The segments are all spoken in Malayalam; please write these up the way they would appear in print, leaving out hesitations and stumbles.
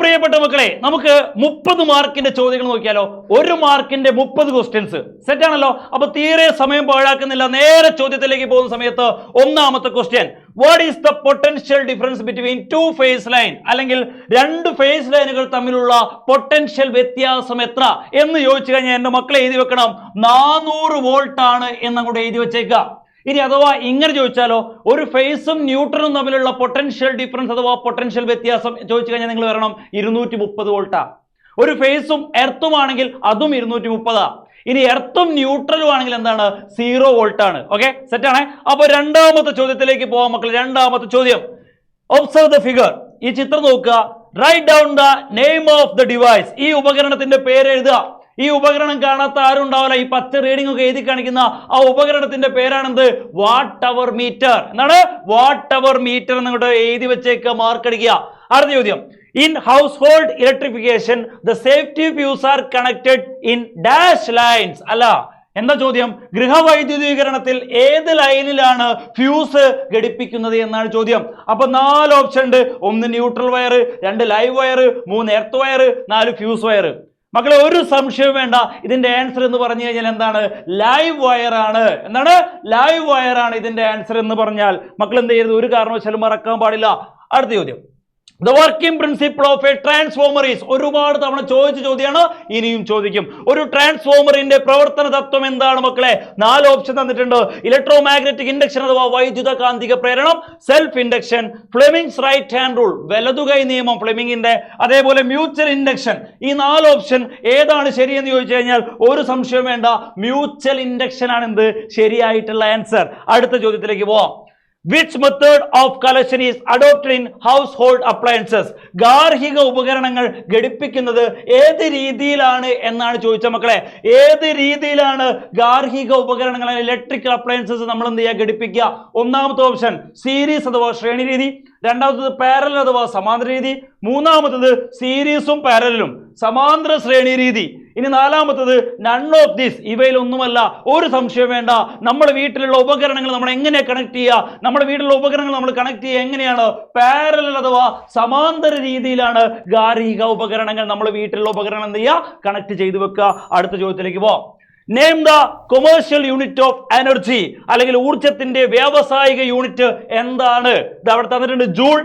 പ്രിയപ്പെട്ട മക്കളെ, നമുക്ക് 30 മാർക്കിന്റെ ചോദ്യങ്ങൾ നോക്കിയാലോ. 1 മാർക്കിന്റെ 30 ക്വസ്റ്റ്യൻസ് സെറ്റ് ആണല്ലോ. അപ്പൊ തീരെ സമയം പാഴാക്കുന്നില്ല, നേരെ ചോദ്യത്തിലേക്ക് പോകുന്ന സമയത്ത് ഒന്നാമത്തെ question, what is the potential difference between two phase line, അല്ലെങ്കിൽ 2 ഫേസ് ലൈനുകൾ തമ്മിലുള്ള പൊട്ടൻഷ്യൽ വ്യത്യാസം എത്ര എന്ന് ചോദിച്ചു കഴിഞ്ഞാൽ എന്റെ മക്കളെ എഴുതി വെക്കണം, 400 വോൾട്ട് ആണ് എന്നങ്ങോട്ട് എഴുതി വെച്ചേക്കുക. ഇനി അഥവാ ഇങ്ങനെ ചോദിച്ചാലോ, ഒരു ഫേസും ന്യൂട്രലും തമ്മിലുള്ള പൊട്ടൻഷ്യൽ ഡിഫറൻസ് അഥവാ പൊട്ടൻഷ്യൽ വ്യത്യാസം ചോദിച്ചു കഴിഞ്ഞാൽ നിങ്ങൾ വരണം 230 വോൾട്ടാ. ഒരു ഫേസും എർത്തും ആണെങ്കിൽ അതും 230. ഇനി എർത്തും ന്യൂട്രലും ആണെങ്കിൽ എന്താണ്, 0 വോൾട്ട് ആണ്. ഓക്കെ, സെറ്റ് ആണ്. അപ്പൊ രണ്ടാമത്തെ ചോദ്യത്തിലേക്ക് പോവാം മക്കൾ. രണ്ടാമത്തെ ചോദ്യം, ഒബ്സർവ് ദ ഫിഗർ. ഈ ചിത്രം നോക്കുക. Write down the name of the device. ഈ ഉപകരണത്തിന്റെ പേര് എഴുതുക. ഈ ഉപകരണം കാണാത്ത ആരും ഉണ്ടാവില്ല. ഈ പച്ച റീഡിംഗ് ഒക്കെ എഴുതി കാണിക്കുന്ന ആ ഉപകരണത്തിന്റെ പേരാണെന്ത്, വാട്ട് അവർ മീറ്റർ. എന്താണ്, വാട്ട് അവർ മീറ്റർ എന്നിങ്ങോട്ട് എഴുതി വെച്ചേക്ക്, മാർക്ക് അടിക്കുക. അടുത്ത ചോദ്യം, in house hold electrification the safety fuse are connected in dash lines. അല്ല, എന്താ ചോദ്യം, ഗൃഹവൈദ്യുതീകരണത്തിൽ ഏത് ലൈനിലാണ് ഫ്യൂസ് ഘടിപ്പിക്കുന്നത് എന്നാണ് ചോദ്യം. അപ്പൊ 4 ഓപ്ഷൻ ഉണ്ട്. 1 neutral wire, 2 live wire, 3 earth wire, 4 fuse wire. മക്കളെ ഒരു സംശയവും വേണ്ട, ഇതിന്റെ ആൻസർ എന്ന് പറഞ്ഞു കഴിഞ്ഞാൽ എന്താണ്, ലൈവ് വയർ ആണ്. എന്താണ്, ലൈവ് വയർ ആണ് ഇതിന്റെ ആൻസർ എന്ന് പറഞ്ഞാൽ മക്കൾ എന്ത് ചെയ്യരുത്, ഒരു കാരണവശാലും മറക്കാൻ പാടില്ല. അടുത്ത ചോദ്യം, the working principle of A transformer is. ഒരുപാട് തവണ ചോദിച്ച ചോദ്യമാണ്, ഇനിയും ചോദിക്കും. ഒരു ട്രാൻസ്ഫോമറിന്റെ പ്രവർത്തന തത്വം എന്താണ് മക്കളെ? 4 ഓപ്ഷൻ തന്നിട്ടുണ്ട്. ഇലക്ട്രോ മാഗ്നറ്റിക് ഇൻഡക്ഷൻ അഥവാ വൈദ്യുത കാന്തിക പ്രേരണം, self induction, Fleming's right hand rule, വലതുകൈ നിയമം ഫ്ലെമിംഗിന്റെ, അതേപോലെ മ്യൂച്വൽ ഇൻഡക്ഷൻ. ഈ 4 ഓപ്ഷൻ ഏതാണ് ശരിയെന്ന് ചോദിച്ചു കഴിഞ്ഞാൽ ഒരു സംശയം വേണ്ട, മ്യൂച്വൽ ഇൻഡക്ഷൻ ആണ് എന്ത് ശരിയായിട്ടുള്ള ആൻസർ. അടുത്ത ചോദ്യത്തിലേക്ക് പോവാം. Which method of collection is adopted in household appliances? ഗാർഹിക ഉപകരണങ്ങൾ ഘടിപ്പിക്കുന്നത് ഏത് രീതിയിലാണ് എന്നാണ് ചോദിച്ച മക്കളെ. ഏത് രീതിയിലാണ് ഗാർഹിക ഉപകരണങ്ങൾ ഇലക്ട്രിക്കൽ അപ്ലയൻസസ് നമ്മൾ എന്ത് ചെയ്യുക, ഘടിപ്പിക്കുക? ഒന്നാമത്തെ ഓപ്ഷൻ സീരീസ് അഥവാ ശ്രേണി രീതി, രണ്ടാമത്തത് പാരലൽ അഥവാ സമാന്തര രീതി, മൂന്നാമത്തത് സീരീസും പാരലലും സമാന്തര ശ്രേണി രീതി. ഇനി നാലാമത്തത് നൺ ഓഫ് ദിസ്, ഇവയിൽ ഒന്നുമല്ല. ഒരു സംശയം വേണ്ട, നമ്മുടെ വീട്ടിലുള്ള ഉപകരണങ്ങൾ നമ്മൾ എങ്ങനെ കണക്ട് ചെയ്യുക? നമ്മുടെ വീട്ടിലുള്ള ഉപകരണങ്ങൾ നമ്മൾ കണക്ട് ചെയ്യുക എങ്ങനെയാണ്? പാരലൽ അഥവാ സമാന്തര രീതിയിലാണ് ഗാർഹിക ഉപകരണങ്ങൾ, നമ്മുടെ വീട്ടിലുള്ള ഉപകരണം എന്ത് ചെയ്യുക, കണക്ട് ചെയ്തു വെക്കുക. അടുത്ത ചോദ്യത്തിലേക്ക് പോവാം. Name the commercial unit of energy, അല്ലെങ്കിൽ ഊർജത്തിന്റെ വ്യാവസായിക യൂണിറ്റ് എന്താണ്? ഇത് അവിടെ തന്നിട്ടുണ്ട്. Joule,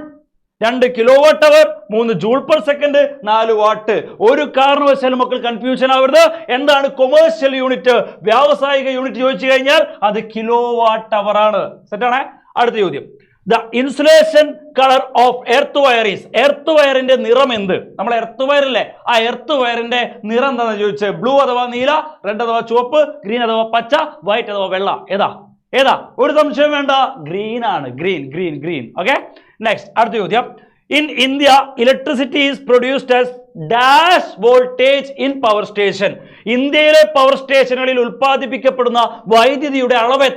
2 kilo watt hour, 3 joule per second, 4 watt. ഒരു കാരണവശാലും മക്കൾ കൺഫ്യൂഷൻ ആവരുത്. എന്താണ് കൊമേഴ്ഷ്യൽ യൂണിറ്റ്? വ്യാവസായിക യൂണിറ്റ് ചോദിച്ചു കഴിഞ്ഞാൽ അത് കിലോ വാട്ട് അവർ ആണ്. സെറ്റാണ്. അടുത്ത ചോദ്യം, the insulation colour of earth wire is. Earth വയറിന്റെ നിറം എന്ത്? നമ്മൾ എർത്ത് വയർ അല്ലേ, ആ എർത്ത് വയറിന്റെ നിറം എന്താണെന്ന് ചോദിച്ചത്. ബ്ലൂ അഥവാ നീല, റെഡ് അഥവാ ചുവപ്പ്, ഗ്രീൻ അഥവാ പച്ച, വൈറ്റ് അഥവാ വെള്ള. ഏതാ? ഒരു സംശയം വേണ്ട, ഗ്രീൻ ആണ്. ഗ്രീൻ. Okay, next. അടുത്ത ചോദ്യം, in India electricity is produced as dash voltage in power station. ഇന്ത്യയിലെ പവർ സ്റ്റേഷനുകളിൽ ഉൽപ്പാദിപ്പിക്കപ്പെടുന്ന വൈദ്യുതിയുടെ അളവ്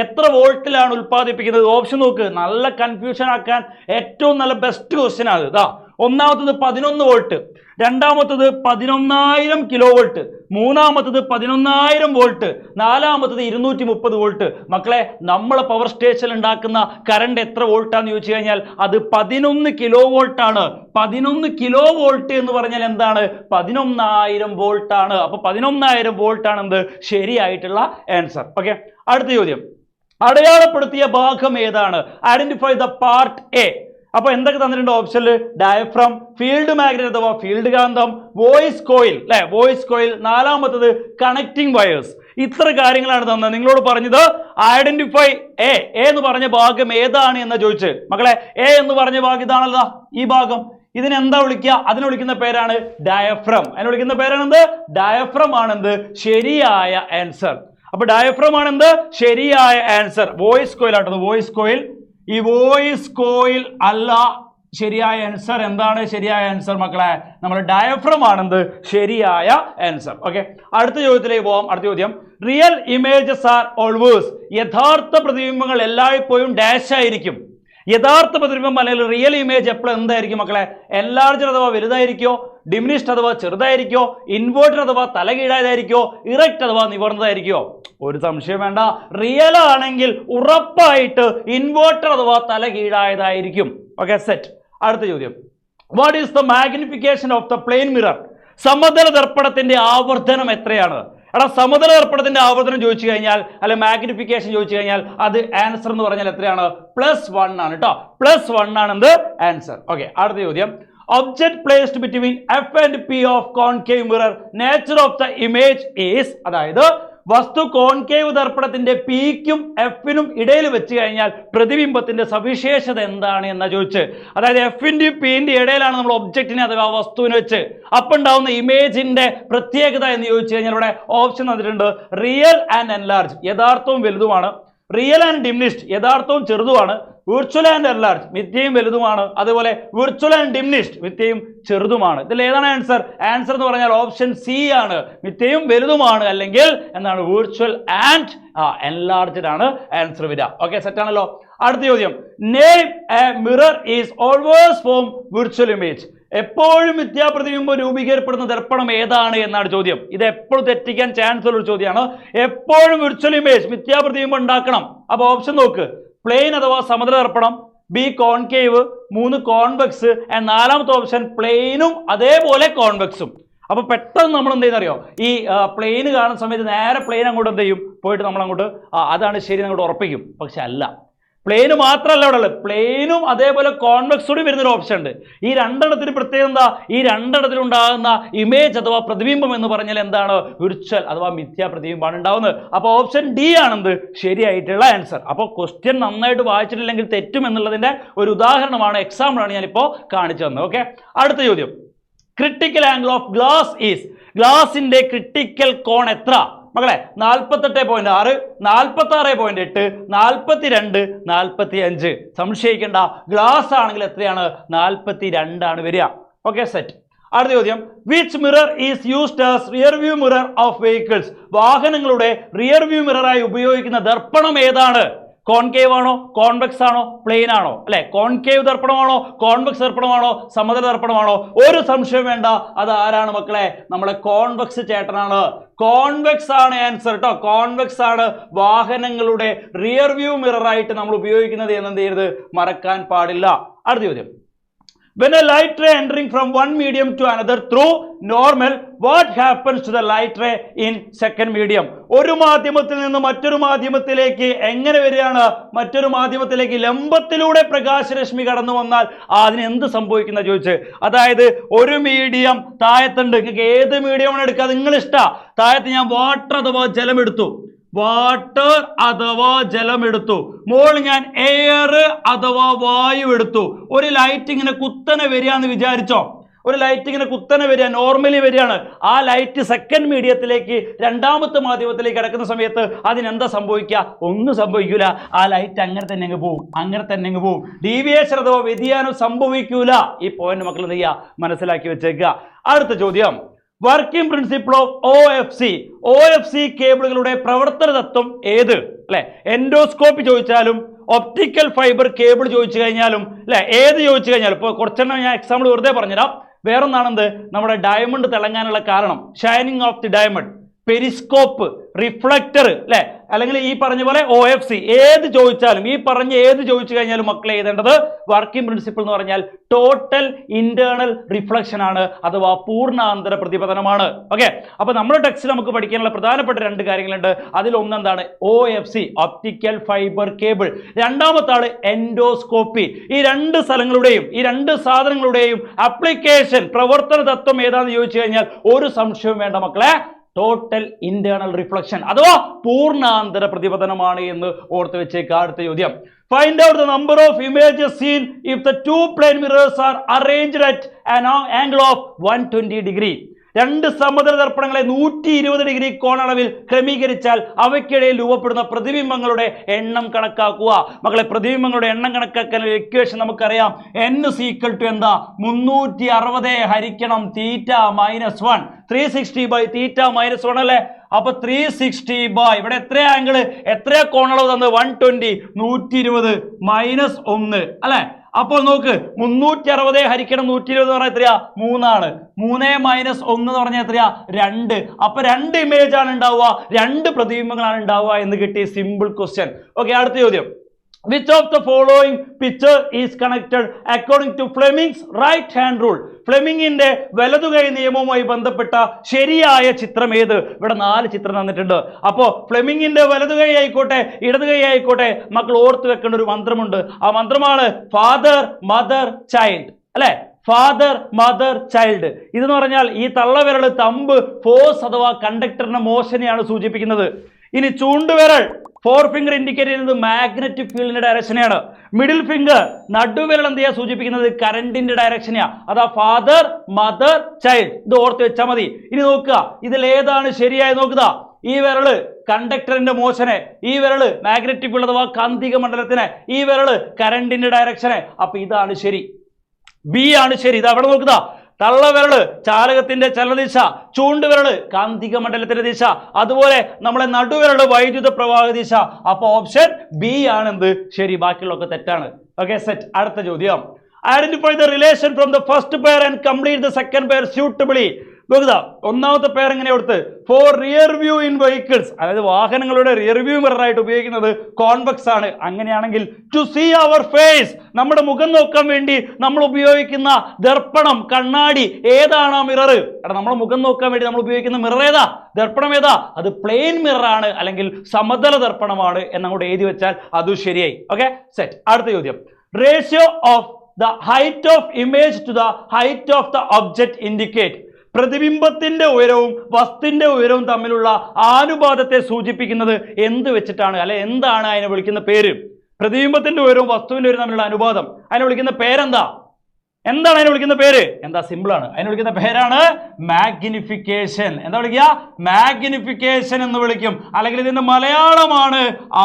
എത്ര വോൾട്ടിലാണ് ഉൽപ്പാദിപ്പിക്കുന്നത്? ഓപ്ഷൻ നോക്ക്, നല്ല കൺഫ്യൂഷൻ ആക്കാൻ ഏറ്റവും നല്ല ബെസ്റ്റ് ക്വസ്റ്റ്യൻ ആണ് ഇതാ. ഒന്നാമത്തത് 11 വോൾട്ട്, രണ്ടാമത്തത് 11,000 കിലോ വോൾട്ട്, മൂന്നാമത്തത് 11,000 വോൾട്ട്, നാലാമത്തത് 230 വോൾട്ട്. മക്കളെ, നമ്മളെ പവർ സ്റ്റേഷൻ ഉണ്ടാക്കുന്ന കറണ്ട് എത്ര വോൾട്ടാന്ന് ചോദിച്ചു കഴിഞ്ഞാൽ അത് 11 കിലോ വോൾട്ട് ആണ്. 11 കിലോ വോൾട്ട് എന്ന് പറഞ്ഞാൽ എന്താണ്? 11,000 വോൾട്ട് ആണ്. അപ്പൊ 11,000 വോൾട്ട് ആണ് എന്ത് ശരിയായിട്ടുള്ള ആൻസർ. ഓക്കെ, അടുത്ത ചോദ്യം, അടയാളപ്പെടുത്തിയ ഭാഗം ഏതാണ്? Identify the part A. അപ്പൊ എന്തൊക്കെ തന്നിട്ടുണ്ട് ഓപ്ഷനിൽ? ഡയഫ്രം, ഫീൽഡ് മാഗ്നറ്റ് അഥവാ ഫീൽഡ് കാന്തം, വോയിസ് കോയിൽ അല്ലെ, വോയിസ് കോയിൽ, നാലാമത്തത് കണക്റ്റിംഗ് വയേഴ്സ്. ഇത്ര കാര്യങ്ങളാണ് തന്നത്. നിങ്ങളോട് പറഞ്ഞത് ഐഡന്റിഫൈ എ എന്ന് പറഞ്ഞ ഭാഗം ഏതാണ് എന്ന് ചോദിച്ച്. മക്കളെ, എ എന്ന് പറഞ്ഞ ഭാഗം ഇതാണല്ലോ, ഈ ഭാഗം. ഇതിനെന്താ വിളിക്കുക? അതിനെ വിളിക്കുന്ന പേരാണ് ഡയഫ്രം. അതിനെ വിളിക്കുന്ന പേരാണെന്ത്? ഡയഫ്രം ആണെന്ത് ശരിയായ ആൻസർ. അപ്പൊ ഡയഫ്രം ആണെന്ത് ശരിയായ ആൻസർ. വോയിസ് കോയിൽ ആട്ടത്, വോയിസ് കോയിൽ. ഈ വോയിസ് കോയിൽ അല്ല ശരിയായ ആൻസർ. എന്താണ് ശരിയായ ആൻസർ മക്കളെ? നമ്മുടെ ഡയഫ്രം ആണെന്ത് ശരിയായ ആൻസർ. ഓക്കെ, അടുത്ത ചോദ്യത്തിലേക്ക് പോവാം. അടുത്ത ചോദ്യം, റിയൽ ഇമേജസ് ആർ ഓൾവേസ്. യഥാർത്ഥ പ്രതിബിംബങ്ങൾ എല്ലായ്പ്പോഴും ഡാഷ് ആയിരിക്കും. യഥാർത്ഥ പ്രതിബിംബം അല്ലെങ്കിൽ റിയൽ ഇമേജ് എപ്പോഴും എന്തായിരിക്കും മക്കളെ? എൻലാർജഡ് അഥവാ വലുതായിരിക്കോ, ഡിമിനിഷ്ഡ് അഥവാ ചെറുതായിരിക്കോ, ഇൻവേർട്ടഡ് അഥവാ തലകീഴായതായിരിക്കോ, ഇറക്റ്റ് അഥവാ നിവർന്നതായിരിക്കോ? ഒരു സംശയം വേണ്ട, റിയൽ ആണെങ്കിൽ ഉറപ്പായിട്ട് ഇൻവേർട്ടർ അഥവാ തലകീഴായതായിരിക്കും. Okay, set. അടുത്ത ചോദ്യം, what is the magnification of the plain mirror? സമതല ദർപ്പണത്തിന്റെ ആവർത്തനം എത്രയാണ്? എടാ, സമതല ദർപ്പണത്തിന്റെ ആവർത്തനം ചോദിച്ചു കഴിഞ്ഞാൽ, അല്ലെ മാഗ്നിഫിക്കേഷൻ ചോദിച്ചു കഴിഞ്ഞാൽ, അത് ആൻസർ എന്ന് പറഞ്ഞാൽ എത്രയാണ്? +1 ആണ് കേട്ടോ. +1 ആണ് എന്ത്? ആൻസർ. ഓക്കെ, അടുത്ത ചോദ്യം. Object placed between F and P of concave mirror, nature of the image is, അതായത് വസ്തു കോൺകേവ് ദർപ്പണത്തിന്റെ പിക്കും എഫിനും ഇടയിൽ വെച്ച് കഴിഞ്ഞാൽ പ്രതിബിംബത്തിന്റെ സവിശേഷത എന്താണ് എന്നാ ചോദിച്ച്. അതായത് എഫിന്റെയും പിന്റെയും ഇടയിലാണ് നമ്മൾ ഒബ്ജക്റ്റിനെ അഥവാ വസ്തുവിനെ വെച്ച് അപ്പൊ ഉണ്ടാവുന്ന ഇമേജിന്റെ പ്രത്യേകത എന്ന് ചോദിച്ചു കഴിഞ്ഞാൽ ഇവിടെ ഓപ്ഷൻ തന്നിട്ടുണ്ട്. റിയൽ ആൻഡ് എൻലാർജ്, യഥാർത്ഥവും വലുതുമാണ്. റിയൽ ആൻഡ് ഡിമിനിഷ്ഡ്, യഥാർത്ഥവും ചെറുതുമാണ്. വിർച്വൽ ആൻഡ് എൻലാർജ്, മിഥ്യയും വലുതുമാണ്. അതുപോലെ വിർച്വൽ ആൻഡ് ഡിമിനിഷ്ഡ്, മിഥ്യയും ചെറുതുമാണ്. ഇതിൽ ഏതാണ് ആൻസർ? ആൻസർ എന്ന് പറഞ്ഞാൽ ഓപ്ഷൻ സി ആണ്, മിഥ്യയും വലുതുമാണ്, അല്ലെങ്കിൽ എന്താണ്? വിർച്വൽ ആൻഡ് എൻലാർജ്ഡ് ആണ് ആൻസർ വരിക. ഓക്കെ, സെറ്റ് ആണല്ലോ. അടുത്ത ചോദ്യം. Name A mirror is always form virtual image. എപ്പോഴും മിഥ്യാപ്രതിബിംബം രൂപീകരിക്കപ്പെടുന്ന ദർപ്പണം ഏതാണ് എന്നാണ് ചോദ്യം. ഇത് എപ്പോഴും തെറ്റിക്കാൻ ചാൻസ് ഉള്ള ഒരു ചോദ്യമാണ്. എപ്പോഴും വിർച്വൽ ഇമേജ്, മിഥ്യാപ്രതിബിംബം ഉണ്ടാക്കണം. അപ്പൊ ഓപ്ഷൻ നോക്ക്. പ്ലെയിൻ അഥവാ സമതല ദർപ്പണം, ബി കോൺകേവ്, 3 കോൺവെക്സ്, നാലാമത്തെ ഓപ്ഷൻ പ്ലെയിനും അതേപോലെ കോൺവെക്സും. അപ്പൊ പെട്ടെന്ന് നമ്മൾ എന്ത് ചെയ്യുന്നറിയോ, ഈ പ്ലെയിന് കാണുന്ന സമയത്ത് നേരെ പ്ലെയിൻ അങ്ങോട്ട് എന്ത് ചെയ്യും, പോയിട്ട് നമ്മൾ അങ്ങോട്ട് അതാണ് ശരി അങ്ങോട്ട് ഉറപ്പിക്കും. പക്ഷെ അല്ല, പ്ലെയിന് മാത്രമല്ല ഇവിടെ ഉള്ളത്, പ്ലെയിനും അതേപോലെ കോൺവെക്സോടും വരുന്നൊരു ഓപ്ഷൻ ഉണ്ട്. ഈ രണ്ടെണ്ണത്തിന് പ്രത്യേകം എന്താ? ഈ രണ്ടെണ്ണത്തിലുണ്ടാകുന്ന ഇമേജ് അഥവാ പ്രതിബിംബം എന്ന് പറഞ്ഞാൽ എന്താണ്? വിർച്വൽ അഥവാ മിഥ്യാ പ്രതിബിംബമാണ് ഉണ്ടാവുന്നത്. അപ്പോൾ ഓപ്ഷൻ ഡി ആണെന്ത് ശരിയായിട്ടുള്ള ആൻസർ. അപ്പോൾ ക്വസ്റ്റ്യൻ നന്നായിട്ട് വായിച്ചിട്ടില്ലെങ്കിൽ തെറ്റും എന്നുള്ളതിന്റെ ഒരു ഉദാഹരണമാണ്, എക്സാമ്പിളാണ് ഞാനിപ്പോൾ കാണിച്ചു തന്നത്. ഓക്കെ, അടുത്ത ചോദ്യം. Critical angle of glass is, ഗ്ലാസിന്റെ ക്രിട്ടിക്കൽ കോൺ എത്ര? മക്കളെ 48.6, 46.8, 42, 45. സംശയിക്കേണ്ട, ഗ്ലാസ് ആണെങ്കിൽ എത്രയാണ്? 42 ആണ് വരിക. Okay, set. അടുത്ത ചോദ്യം. Which mirror is used as rear view mirror of vehicles? വാഹനങ്ങളുടെ റിയർ വ്യൂ മിററായി ഉപയോഗിക്കുന്ന ദർപ്പണം ഏതാണ്? കോൺകേവ് ആണോ, കോൺവെക്സ് ആണോ, പ്ലെയിൻ ആണോ? അല്ലെ, കോൺകേവ് ദർപ്പണമാണോ, കോൺവെക്സ് ദർപ്പണമാണോ, സമതല ദർപ്പണമാണോ? ഒരു സംശയം വേണ്ട, അത് ആരാണ് മക്കളെ? നമ്മളെ കോൺവെക്സ് ചേട്ടനാണ്. കോൺവെക്സ് ആണ് ആൻസർ കേട്ടോ. കോൺവെക്സ് ആണ് വാഹനങ്ങളുടെ റിയർ വ്യൂ മിററായിട്ട് നമ്മൾ ഉപയോഗിക്കുന്നത് എന്ന് എന്ത് ചെയ്യരുത്, മറക്കാൻ പാടില്ല. അടുത്ത ചോദ്യം. When a light ray entering from one medium to another through normal, what happens to the light ray in second medium? ഒരു മാധ്യമത്തിൽ നിന്ന് മറ്റൊരു മാധ്യമത്തിലേക്ക് എങ്ങനെ വരികയാണ്? മറ്റൊരു മാധ്യമത്തിലേക്ക് ലംബത്തിലൂടെ പ്രകാശരശ്മി കടന്നു വന്നാൽ അതിന് എന്ത് സംഭവിക്കുന്ന ചോദിച്ച്. അതായത് ഒരു മീഡിയം താഴത്തുണ്ട്, നിങ്ങൾക്ക് ഏത് മീഡിയമാണ് എടുക്കുക, നിങ്ങൾ ഇഷ്ട. താഴത്ത് ഞാൻ വാട്ടർ അഥവാ ജലം എടുത്തു, വാട്ടർ അഥവാ ജലം എടുത്തു. മുകളിൽ ഞാൻ എയർ അഥവാ വായു എടുത്തു. ഒരു ലൈറ്റ് ഇങ്ങനെ കുത്തനെ വരികയെന്ന് വിചാരിച്ചോ, ഒരു ലൈറ്റ് ഇങ്ങനെ കുത്തനെ വരിക, നോർമലി വരികയാണ്. ആ ലൈറ്റ് സെക്കൻഡ് മീഡിയത്തിലേക്ക്, രണ്ടാമത്തെ മാധ്യമത്തിലേക്ക് കിടക്കുന്ന സമയത്ത് അതിനെന്താ സംഭവിക്കുക? ഒന്നും സംഭവിക്കൂല. ആ ലൈറ്റ് അങ്ങനെ തന്നെ അങ്ങ് പോവും, അങ്ങനെ തന്നെ അങ്ങ് പോവും. ഡീവിയേഷൻ അഥവാ വ്യതിയാനം സംഭവിക്കൂല. ഈ പോയിന്റ് മക്കൾ എന്ത് ചെയ്യുക, മനസ്സിലാക്കി വെച്ചേക്കുക. അടുത്ത ചോദ്യം. വർക്കിംഗ് പ്രിൻസിപ്പിൾ ഓഫ് OFC കേബിളുകളുടെ പ്രവർത്തന തത്വം ഏത്? അല്ലെ, എൻഡോസ്കോപ്പി ചോദിച്ചാലും ഒപ്റ്റിക്കൽ ഫൈബർ കേബിൾ ചോദിച്ചു കഴിഞ്ഞാലും അല്ലെ, ഏത് ചോദിച്ചു കഴിഞ്ഞാലും. ഇപ്പോൾ കുറച്ചെണ്ണം ഞാൻ എക്സാമ്പിൾ വെറുതെ പറഞ്ഞുതരാം. വേറൊന്നാണെന്ത്, നമ്മുടെ ഡയമണ്ട് തിളങ്ങാനുള്ള കാരണം, shining of the diamond, Periscope, reflector അല്ലെ, അല്ലെങ്കിൽ ഈ പറഞ്ഞ പോലെ OFC ഏത് ചോദിച്ചാലും, ഈ പറഞ്ഞ ഏത് ചോദിച്ചു കഴിഞ്ഞാലും മക്കളെ എഴുതേണ്ടത് വർക്കിംഗ് പ്രിൻസിപ്പിൾ എന്ന് പറഞ്ഞാൽ ടോട്ടൽ ഇന്റേണൽ റിഫ്ലക്ഷൻ ആണ്, അഥവാ പൂർണ്ണാന്തര പ്രതിപതനമാണ്. ഓക്കെ, അപ്പൊ നമ്മുടെ ടെക്സ്റ്റിൽ നമുക്ക് പഠിക്കാനുള്ള പ്രധാനപ്പെട്ട 2 കാര്യങ്ങളുണ്ട്. അതിൽ ഒന്നെന്താണ്? OFC, optical fibre cable. രണ്ടാമത്തെ ആള് എൻഡോസ്കോപ്പി. ഈ 2 സ്ഥലങ്ങളുടെയും ഈ 2 സാധനങ്ങളുടെയും ആപ്ലിക്കേഷൻ, പ്രവർത്തന തത്വം ഏതാണെന്ന് ചോദിച്ചു കഴിഞ്ഞാൽ ഒരു സംശയവും വേണ്ട മക്കളെ, ടോട്ടൽ ഇന്റേണൽ റിഫ്ലക്ഷൻ അഥവാ പൂർണ്ണാന്തര പ്രതിപതനമാണ് എന്ന് ഓർത്ത് വെച്ചേക്കുക. അടുത്ത ചോദ്യം. Find out the number of images seen if the 2 plane mirrors are arranged at an angle of 120 degree. 2 സമതല ദർപ്പണങ്ങളെ 120 ഡിഗ്രി കോണളവിൽ ക്രമീകരിച്ചാൽ അവയ്ക്കിടയിൽ രൂപപ്പെടുന്ന പ്രതിബിംബങ്ങളുടെ എണ്ണം കണക്കാക്കുക. മക്കളെ, പ്രതിബിംബങ്ങളുടെ എണ്ണം കണക്കാക്കാൻ ഇക്വേഷൻ നമുക്കറിയാം. n = എന്താ? 360 ഹരിക്കണം θ-1, 360 by θ-1 അല്ലേ. അപ്പൊ 360 by ഇവിടെ എത്ര ആംഗിള്, എത്ര കോണളവ് തന്നത്? 120, 120 -1 അല്ലെ. അപ്പോൾ നോക്ക്, 360 ഹരിക്കണം 120 എന്ന് പറഞ്ഞാൽ എത്രയാ? 3 ആണ്. 3 - 1 എന്ന് പറഞ്ഞാൽ എത്രയാ? 2. അപ്പൊ 2 ഇമേജ് ആണ് ഉണ്ടാവുക, 2 പ്രതിബിംബങ്ങളാണ് ഉണ്ടാവുക എന്ന് കിട്ടി. Simple question. ഓക്കെ, അടുത്ത ചോദ്യം. Which of the following picture is connected according to Fleming's right hand rule? ഫ്ലെമിങ്ങിന്റെ വലതുകൈ നിയമവുമായി ബന്ധപ്പെട്ട ശരിയായ ചിത്രം ഏത്? ഇവിടെ 4 ചിത്രം തന്നിട്ടുണ്ട്. അപ്പോ ഫ്ലെമിങ്ങിന്റെ വലതുകൈ ആയിക്കോട്ടെ ഇടതുകൈ ആയിക്കോട്ടെ മക്കൾ ഓർത്തു വെക്കേണ്ട ഒരു മന്ത്രമുണ്ട്. ആ മന്ത്രമാണ് ഫാദർ മദർ ചൈൽഡ്, അല്ലെ? Father mother child. ഇതെന്ന് പറഞ്ഞാൽ ഈ തള്ളവിരൽ തമ്പ് ഫോഴ്സ് അഥവാ കണ്ടക്ടറിന്റെ മോഷനെയാണ് സൂചിപ്പിക്കുന്നത്. ഇനി ചൂണ്ടുവിരൽ ഫോർ ഫിംഗർ ഇൻഡിക്കേറ്റ് ചെയ്യുന്നത് മാഗ്നറ്റിക് ഫീൽഡിന്റെ ഡയറക്ഷനെയാണ്. മിഡിൽ ഫിംഗർ നടുവിരൽ എന്ത് ചെയ്യാ സൂചിപ്പിക്കുന്നത് കറണ്ടിന്റെ ഡയറക്ഷനെയാണ്. അതാ ഫാദർ മദർ ചൈൽഡ്. ഇത് ഓർത്ത് വെച്ചാൽ മതി. ഇനി നോക്കുക ഇതിൽ ഏതാണ് ശരിയായി നോക്കുക. ഈ വിരല് കണ്ടക്ടറിന്റെ മോഷനെ, ഈ വിരല് മാഗ്നറ്റിക് ഫീൽഡ് അഥവാ കാന്തിക മണ്ഡലത്തിനെ, ഈ വിരല് കറണ്ടിന്റെ ഡയറക്ഷനെ. അപ്പൊ ഇതാണ് ശരി, ബി ആണ് ശരി. ഇത് അവിടെ നോക്കുക, തള്ളവിരല് ചാലകത്തിന്റെ ചലനദിശ, ചൂണ്ടുവിരല് കാന്തിക മണ്ഡലത്തിന്റെ ദിശ, അതുപോലെ നമ്മളെ നടുവിരല് വൈദ്യുത പ്രവാഹ ദിശ. അപ്പൊ ഓപ്ഷൻ ബി ആണ് എന്ത് ശരി, ബാക്കിയുള്ളതൊക്കെ തെറ്റാണ്. Okay, set. അടുത്ത ചോദ്യം, identify the relation from the first pair and complete the second pair suitably. നോക്കുക, ഒന്നാമത്തെ പേർ എങ്ങനെ കൊടുത്ത് for rear view in vehicles, അതായത് വാഹനങ്ങളുടെ റിയർ വ്യൂ മിറർ ആയിട്ട് ഉപയോഗിക്കുന്നത് കോൺവെക്സ് ആണ്. അങ്ങനെയാണെങ്കിൽ ടു സീ അവർ ഫേസ്, നമ്മുടെ മുഖം നോക്കാൻ വേണ്ടി നമ്മൾ ഉപയോഗിക്കുന്ന ദർപ്പണം കണ്ണാടി ഏതാണ് ആ മിറർ? എടാ നമ്മുടെ മുഖം നോക്കാൻ വേണ്ടി നമ്മൾ ഉപയോഗിക്കുന്ന മിറർ ഏതാ, ദർപ്പണം ഏതാ? അത് പ്ലെയിൻ മിറർ ആണ്, അല്ലെങ്കിൽ സമതല ദർപ്പണമാണ് എന്നങ്ങോട്ട് എഴുതി വെച്ചാൽ അത് ശരിയായി. Okay, set. അടുത്ത ചോദ്യം, ratio of the height of image to the height of the object indicate. പ്രതിബിംബത്തിന്റെ ഉയരവും വസ്തുവിന്റെ ഉയരവും തമ്മിലുള്ള ആനുപാതത്തെ സൂചിപ്പിക്കുന്നത് എന്ത് വെച്ചിട്ടാണ്, അല്ലെ എന്താണ് അതിനെ വിളിക്കുന്ന പേര്? പ്രതിബിംബത്തിന്റെ ഉയരവും വസ്തുവിന്റെ ഉയരവും തമ്മിലുള്ള അനുപാതം, അതിനെ വിളിക്കുന്ന പേരെന്താ? എന്താണ് അതിനെ വിളിക്കുന്ന പേര്? എന്താ? സിമ്പിൾ ആണ്. അതിനെ വിളിക്കുന്ന പേരാണ് മാഗ്നിഫിക്കേഷൻ. എന്താ വിളിക്കുക? മാഗ്നിഫിക്കേഷൻ എന്ന് വിളിക്കും. അല്ലെങ്കിൽ ഇതിന്റെ മലയാളമാണ്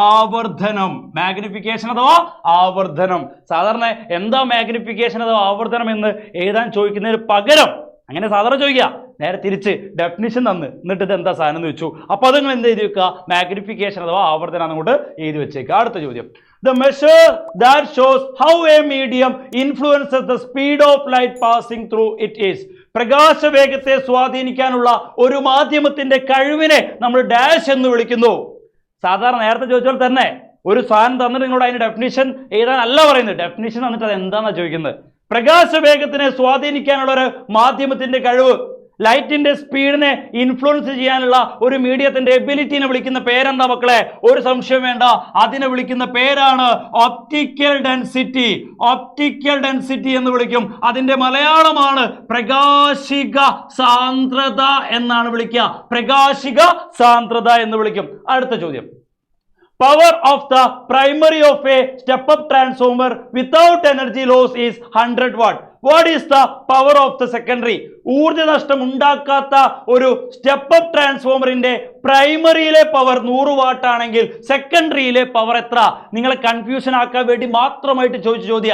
ആവർധനം. മാഗ്നിഫിക്കേഷൻ അഥവാ ആവർധനം. സാധാരണ എന്താ മാഗ്നിഫിക്കേഷൻ അഥവാ ആവർധനം എന്ന് എഴുതാൻ ചോദിക്കുന്നതിന് പകരം അങ്ങനെ സാധാരണ ചോദിക്കുക, നേരെ തിരിച്ച് ഡെഫിനിഷൻ തന്ന് എന്നിട്ട് ഇത് എന്താ സാധനം എന്ന് വെച്ചു. അപ്പൊ അത് നിങ്ങൾ എന്ത് എഴുതി വെക്കുക? മാഗ്നിഫിക്കേഷൻ അഥവാ ആവർത്തനം അങ്ങോട്ട് എഴുതി വെച്ചേക്കുക. അടുത്ത ചോദ്യം, the measure that shows how a medium influences the speed of light passing through it is. പ്രകാശവേഗത്തെ സ്വാധീനിക്കാനുള്ള ഒരു മാധ്യമത്തിന്റെ കഴിവിനെ നമ്മൾ ഡാഷ് എന്ന് വിളിക്കുന്നു. സാധാരണ നേരത്തെ ചോദിച്ചാൽ തന്നെ ഒരു സാധനം തന്നിട്ട് നിങ്ങളോട് അതിന്റെ ഡെഫിനിഷൻ എഴുതാൻ അല്ല പറയുന്നത്, ഡെഫിനിഷൻ തന്നിട്ട് അത് എന്താണെന്നാണ് ചോദിക്കുന്നത്. പ്രകാശവേഗത്തിനെ സ്വാധീനിക്കാനുള്ള ഒരു മാധ്യമത്തിന്റെ കഴിവ്, ലൈറ്റിന്റെ സ്പീഡിനെ ഇൻഫ്ലുവൻസ് ചെയ്യാനുള്ള ഒരു മീഡിയത്തിന്റെ എബിലിറ്റിനെ വിളിക്കുന്ന പേരെന്താ മക്കളെ? ഒരു സംശയം വേണ്ട, അതിനെ വിളിക്കുന്ന പേരാണ് ഒപ്റ്റിക്കൽ ഡെൻസിറ്റി. ഒപ്റ്റിക്കൽ ഡെൻസിറ്റി എന്ന് വിളിക്കും. അതിന്റെ മലയാളമാണ് പ്രകാശിക സാന്ദ്രത എന്നാണ് വിളിക്കുക. പ്രകാശിക സാന്ദ്രത എന്ന് വിളിക്കും. അടുത്ത ചോദ്യം, power of the primary of a step-up transformer without energy loss is 100 watt. What is the power of the secondary? ഊർജ്ജ നഷ്ടം ഉണ്ടാക്കാത്ത ഒരു സ്റ്റെപ്പ് ട്രാൻസ്ഫോമറിന്റെ പ്രൈമറിയിലെ പവർ 100 വാട്ട് ആണെങ്കിൽ സെക്കൻഡറിയിലെ പവർ എത്ര? നിങ്ങളെ കൺഫ്യൂഷൻ ആക്കാൻ വേണ്ടി മാത്രമായിട്ട് ചോദിച്ച ചോദ്യ.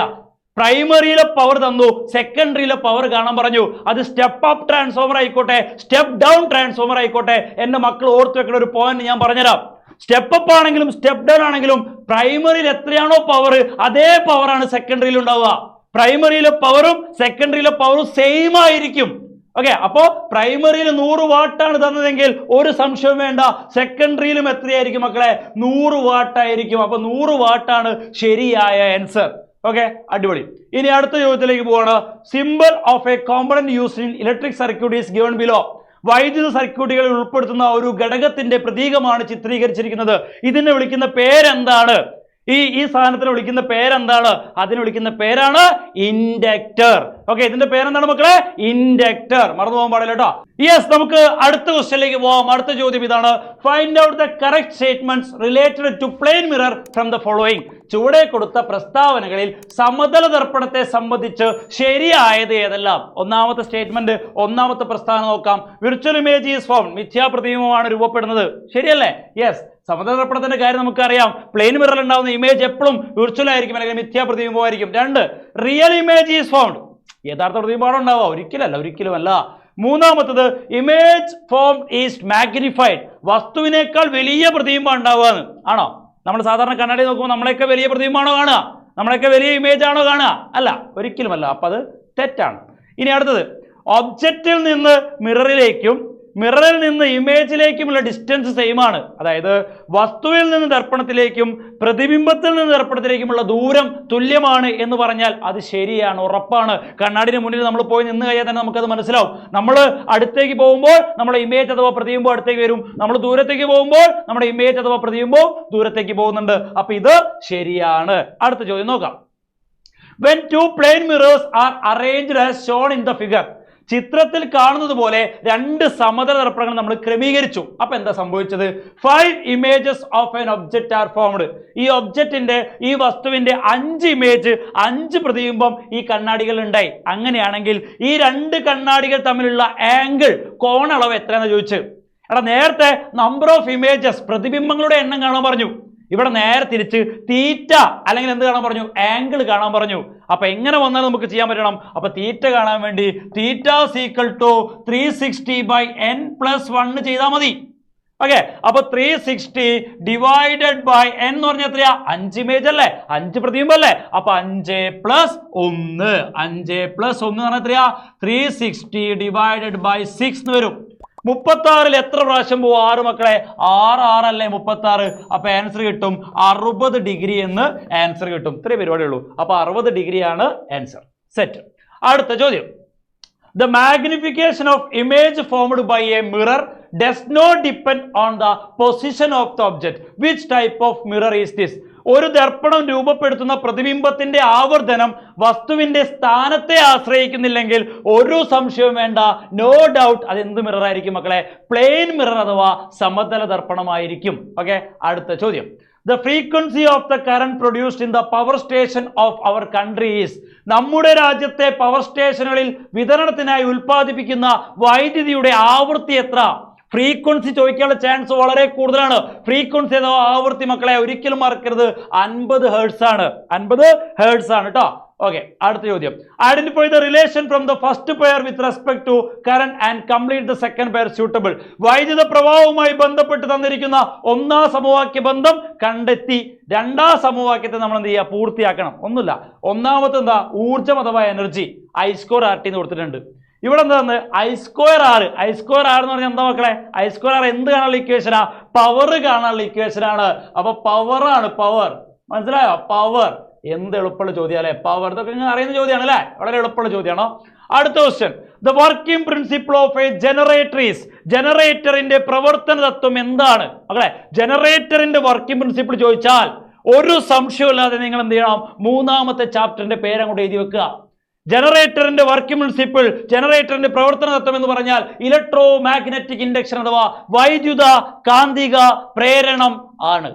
പ്രൈമറിയിലെ പവർ തന്നു, സെക്കൻഡറിയിലെ പവർ കാണാൻ പറഞ്ഞു. അത് സ്റ്റെപ്പ് അപ്പ് ട്രാൻസ്ഫോമർ ആയിക്കോട്ടെ സ്റ്റെപ്പ് ഡൗൺ ട്രാൻസ്ഫോമർ ആയിക്കോട്ടെ, എന്റെ മക്കൾ ഓർത്ത് വെക്കുന്ന ഒരു പോയിന്റ് ഞാൻ പറഞ്ഞുതരാം. സ്റ്റെപ്പ് അപ്പ് ആണെങ്കിലും സ്റ്റെപ്പ് ഡൗൺ ആണെങ്കിലും പ്രൈമറിയിൽ എത്രയാണോ പവർ അതേ പവറാണ് സെക്കൻഡറിയിൽ ഉണ്ടാവുക. പ്രൈമറിയിലെ പവറും സെക്കൻഡറിയിലെ പവറും സെയിം ആയിരിക്കും. ഓക്കെ, അപ്പോ പ്രൈമറിയിൽ 100 വാട്ടാണ് തന്നതെങ്കിൽ ഒരു സംശയം വേണ്ട, സെക്കൻഡറിയിലും എത്രയായിരിക്കും മക്കളെ? 100 വാട്ടായിരിക്കും. അപ്പൊ 100 വാട്ടാണ് ശരിയായ ആൻസർ. ഓക്കെ, അടിപൊളി. ഇനി അടുത്ത ചോദ്യത്തിലേക്ക് പോവാണ്. Symbol of A component used in electric circuit is given below. വൈദ്യുത സർക്യൂട്ടുകളിൽ ഉൾപ്പെടുത്തുന്ന ഒരു ഘടകത്തിന്റെ പ്രതീകമാണ് ചിത്രീകരിച്ചിരിക്കുന്നത്. ഇതിനെ വിളിക്കുന്ന പേരെന്താണ്? ഈ സാധനത്തിന് വിളിക്കുന്ന പേരെന്താണ്? അതിന് വിളിക്കുന്ന പേരാണ് ഇൻഡക്ടർ. ഓക്കെ, ഇതിന്റെ പേരെന്താണ് മക്കളെ? ഇൻഡക്ടർ. മറന്നു പോകാൻ പാടില്ല കേട്ടോ. യെസ്, നമുക്ക് അടുത്ത ക്വസ്റ്റ്യനിലേക്ക് പോവാം. അടുത്ത ചോദ്യം ഇതാണ്, find out the correct statements related to plane mirror from the following. ചുവടെ കൊടുത്ത പ്രസ്താവനകളിൽ സമതല ദർപ്പണത്തെ സംബന്ധിച്ച് ശരിയായത് ഏതെല്ലാം? ഒന്നാമത്തെ സ്റ്റേറ്റ്മെന്റ്, ഒന്നാമത്തെ പ്രസ്താവന നോക്കാം. വിർച്വൽ ഇമേജ് ഈസ് ഫോംഡ്, മിഥ്യാപ്രതിബിംബമാണ് രൂപപ്പെടുന്നത്. ശരിയല്ലേ? യെസ്, സമതല ദർപ്പണത്തിന്റെ കാര്യം നമുക്കറിയാം. പ്ലെയിൻ മിററിൽ ഉണ്ടാവുന്ന ഇമേജ് എപ്പോഴും വിർച്വൽ ആയിരിക്കും, അല്ലെങ്കിൽ മിഥ്യാപ്രതിബിംബമായിരിക്കും. 2, റിയൽ ഇമേജ് ഈസ് ഫൗണ്ട്, യഥാർത്ഥ പ്രതിബിംബമാണ് ഉണ്ടാവുക, ഒരിക്കലുമല്ല. മൂന്നാമത്തത്, ഇമേജ് ഫോം ഈസ് മാഗ്നിഫൈഡ്, വസ്തുവിനേക്കാൾ വലിയ പ്രതിബിംബം ഉണ്ടാവുക. ആണോ? നമ്മൾ സാധാരണ കണ്ണാടി നോക്കുമ്പോൾ നമ്മളെയൊക്കെ വലിയ പ്രതിബിംബമാണോ കാണുക? നമ്മളെയൊക്കെ വലിയ ഇമേജ് ആണോ കാണുക? അല്ല, ഒരിക്കലുമല്ല. അപ്പൊ അത് തെറ്റാണ്. ഇനി അടുത്തത്, ഒബ്ജക്റ്റിൽ നിന്ന് മിററിലേക്കും മിററിൽ നിന്ന് ഇമേജിലേക്കുമുള്ള ഡിസ്റ്റൻസ് സെയിം ആണ്. അതായത് വസ്തുവിൽ നിന്ന് ദർപ്പണത്തിലേക്കും പ്രതിബിംബത്തിൽ നിന്ന് ദർപ്പണത്തിലേക്കുമുള്ള ദൂരം തുല്യമാണ് എന്ന് പറഞ്ഞാൽ അത് ശരിയാണ്, ഉറപ്പാണ്. കണ്ണാടിന് മുന്നിൽ നമ്മൾ പോയി നിന്ന് കഴിഞ്ഞാൽ തന്നെ നമുക്കത് മനസ്സിലാവും. നമ്മൾ അടുത്തേക്ക് പോകുമ്പോൾ നമ്മുടെ ഇമേജ് അഥവാ പ്രതിബിംബം അടുത്തേക്ക് വരും, നമ്മൾ ദൂരത്തേക്ക് പോകുമ്പോൾ നമ്മുടെ ഇമേജ് അഥവാ പ്രതിബിംബം ദൂരത്തേക്ക് പോകുന്നുണ്ട്. അപ്പൊ ഇത് ശരിയാണ്. അടുത്ത ചോദ്യം നോക്കാം. When two plane mirrors are arranged as shown in the figure, ചിത്രത്തിൽ കാണുന്നത് പോലെ രണ്ട് സമതല ദർപ്പണങ്ങൾ നമ്മൾ ക്രമീകരിച്ചു. അപ്പൊ എന്താ സംഭവിച്ചത്? 5 images of an object are formed. ഈ ഒബ്ജക്റ്റിന്റെ, ഈ വസ്തുവിന്റെ 5 ഇമേജ്, 5 പ്രതിബിംബം ഈ കണ്ണാടികൾ ഉണ്ടായി. അങ്ങനെയാണെങ്കിൽ ഈ രണ്ട് കണ്ണാടികൾ തമ്മിലുള്ള ആംഗിൾ, കോണളവ് എത്രയാണെന്ന് ചോദിച്ചു. എടാ, നേരത്തെ നമ്പർ ഓഫ് ഇമേജസ്, പ്രതിബിംബങ്ങളുടെ എണ്ണം കാണാൻ പറഞ്ഞു. ഇവിടെ നേരെ തിരിച്ച് തീറ്റ അല്ലെങ്കിൽ എന്ത് കാണാൻ പറഞ്ഞു? ആംഗിൾ കാണാൻ പറഞ്ഞു. അപ്പൊ എങ്ങനെ വന്നാൽ നമുക്ക് ചെയ്യാൻ പറ്റണം? അപ്പൊ തീറ്റ കാണാൻ വേണ്ടി തീറ്റ ഈക്വൽ ടു 360/n+1 ചെയ്താൽ മതി. ഓക്കെ, അപ്പൊ 360 ഡിവൈഡഡ് ബൈ n എന്ന് പറഞ്ഞാൽ എത്രയാ? 5 ഇമേജ് അല്ലേ, 5 പ്രതിബിംബം അല്ലേ. അപ്പൊ 5 + 1, 5 + 1 എന്ന് പറഞ്ഞാൽ എത്രയാ? 360 ഡിവൈഡഡ് ബൈ 6 എന്ന് വരും. 36 എത്ര പ്രാവശ്യം പോകും? 6 മക്കളെ, 6 അല്ലേ 36. അപ്പൊ ആൻസർ കിട്ടും 60 ഡിഗ്രി എന്ന് ആൻസർ കിട്ടും. ഇത്രേ പരിപാടി ഉള്ളൂ. അപ്പൊ 60 ഡിഗ്രിയാണ് ആൻസർ. സെറ്റ്. അടുത്ത ചോദ്യം. The magnification of image formed by a mirror does not depend on the position of the object. Which type of mirror is this? ഒരു ദർപ്പണം രൂപപ്പെടുത്തുന്ന പ്രതിബിംബത്തിന്റെ ആവർത്തനം വസ്തുവിന്റെ സ്ഥാനത്തെ ആശ്രയിക്കുന്നില്ലെങ്കിൽ ഒരു സംശയവും വേണ്ട, നോ ഡൗട്ട് അത് എന്ത് മിറർ ആയിരിക്കും മക്കളെ? പ്ലെയിൻ മിറർ അഥവാ സമതല ദർപ്പണമായിരിക്കും. ഓക്കെ, അടുത്ത ചോദ്യം. The frequency of the current produced in the power station of our country is. നമ്മുടെ രാജ്യത്തെ പവർ സ്റ്റേഷനുകളിൽ വിതരണത്തിനായി ഉൽപ്പാദിപ്പിക്കുന്ന വൈദ്യുതിയുടെ ആവൃത്തി എത്ര? ഫ്രീക്വൻസി ചോദിക്കാനുള്ള ചാൻസ് വളരെ കൂടുതലാണ്. ഫ്രീക്വൻസി അഥവാ ആവൃത്തി മക്കളെ ഒരിക്കലും മറക്കരുത്, 50 ഹെർട്സ് ആണ്. 50 ഹെർട്സ് ആണ് കേട്ടോ. ഓക്കെ, അടുത്ത ചോദ്യം. Identify the relation from the first pair with respect to current and complete the second pair suitable. വൈദ്യുത പ്രവാഹവുമായി ബന്ധപ്പെട്ട് തന്നിരിക്കുന്ന ഒന്നാം സമവാക്യ ബന്ധം കണ്ടെത്തി രണ്ടാം സമവാക്യത്തെ നമ്മൾ എന്ത് ചെയ്യുക? പൂർത്തിയാക്കണം. ഒന്നുമില്ല, ഒന്നാമത്തെ എന്താ? ഊർജം അഥവാ എനർജി, I²RT എന്ന് കൊടുത്തിട്ടുണ്ട്. ഇവിടെ എന്താ? I²R. I²R എന്ന് പറഞ്ഞാൽ എന്താ മക്കളെ? I²R എന്ത് കാണാനുള്ള ഇക്വേഷനാ? പവർ കാണാനുള്ള ഇക്വേഷനാണ്. അപ്പൊ പവർ ആണ്, പവർ. മനസ്സിലായോ? പവർ. എന്ത് എളുപ്പമുള്ള ചോദ്യം അല്ലെ? പവർ ഇതൊക്കെ നിങ്ങൾ അറിയുന്ന ചോദ്യമാണ് അല്ലെ? വളരെ എളുപ്പമുള്ള ചോദ്യമാണോ? അടുത്ത question. The working principle of A generator is. ജനറേറ്ററിന്റെ പ്രവർത്തന തത്വം എന്താണ് മക്കളെ? ജനറേറ്ററിന്റെ വർക്കിംഗ് പ്രിൻസിപ്പിൾ ചോദിച്ചാൽ ഒരു സംശയമില്ലാതെ നിങ്ങൾ എന്ത് ചെയ്യണം? മൂന്നാമത്തെ ചാപ്റ്ററിന്റെ പേരങ്ങോട്ട് എഴുതി വെക്കുക. ജനറേറ്ററിന്റെ വർക്കിംഗ് പ്രിൻസിപ്പിൾ, ജനറേറ്ററിന്റെ പ്രവർത്തന തത്വം എന്ന് പറഞ്ഞാൽ ഇലക്ട്രോ മാഗ്നറ്റിക് ഇൻഡക്ഷൻ അഥവാ വൈദ്യുത കാന്തിക പ്രേരണം ആണ്.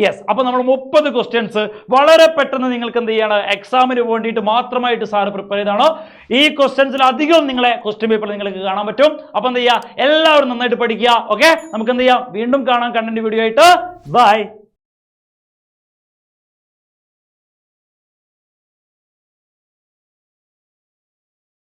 യെസ്. അപ്പൊ നമ്മൾ 30 ക്വസ്റ്റ്യൻസ് വളരെ പെട്ടെന്ന് നിങ്ങൾക്ക് എന്ത് ചെയ്യാണ്? എക്സാമിന് വേണ്ടിയിട്ട് മാത്രമായിട്ട് സാറ് പ്രിപ്പയർ ചെയ്താണോ? ഈ ക്വസ്റ്റ്യൻസിൽ അധികം നിങ്ങളെ ക്വസ്റ്റ്യൻ പേപ്പർ നിങ്ങൾക്ക് കാണാൻ പറ്റും. അപ്പൊ എന്ത് ചെയ്യുക? എല്ലാവരും നന്നായിട്ട് പഠിക്കുക. ഓക്കെ, നമുക്ക് എന്ത് ചെയ്യാം? വീണ്ടും കാണാം കണ്ടന്റ് വീഡിയോ ആയിട്ട്. ബൈ.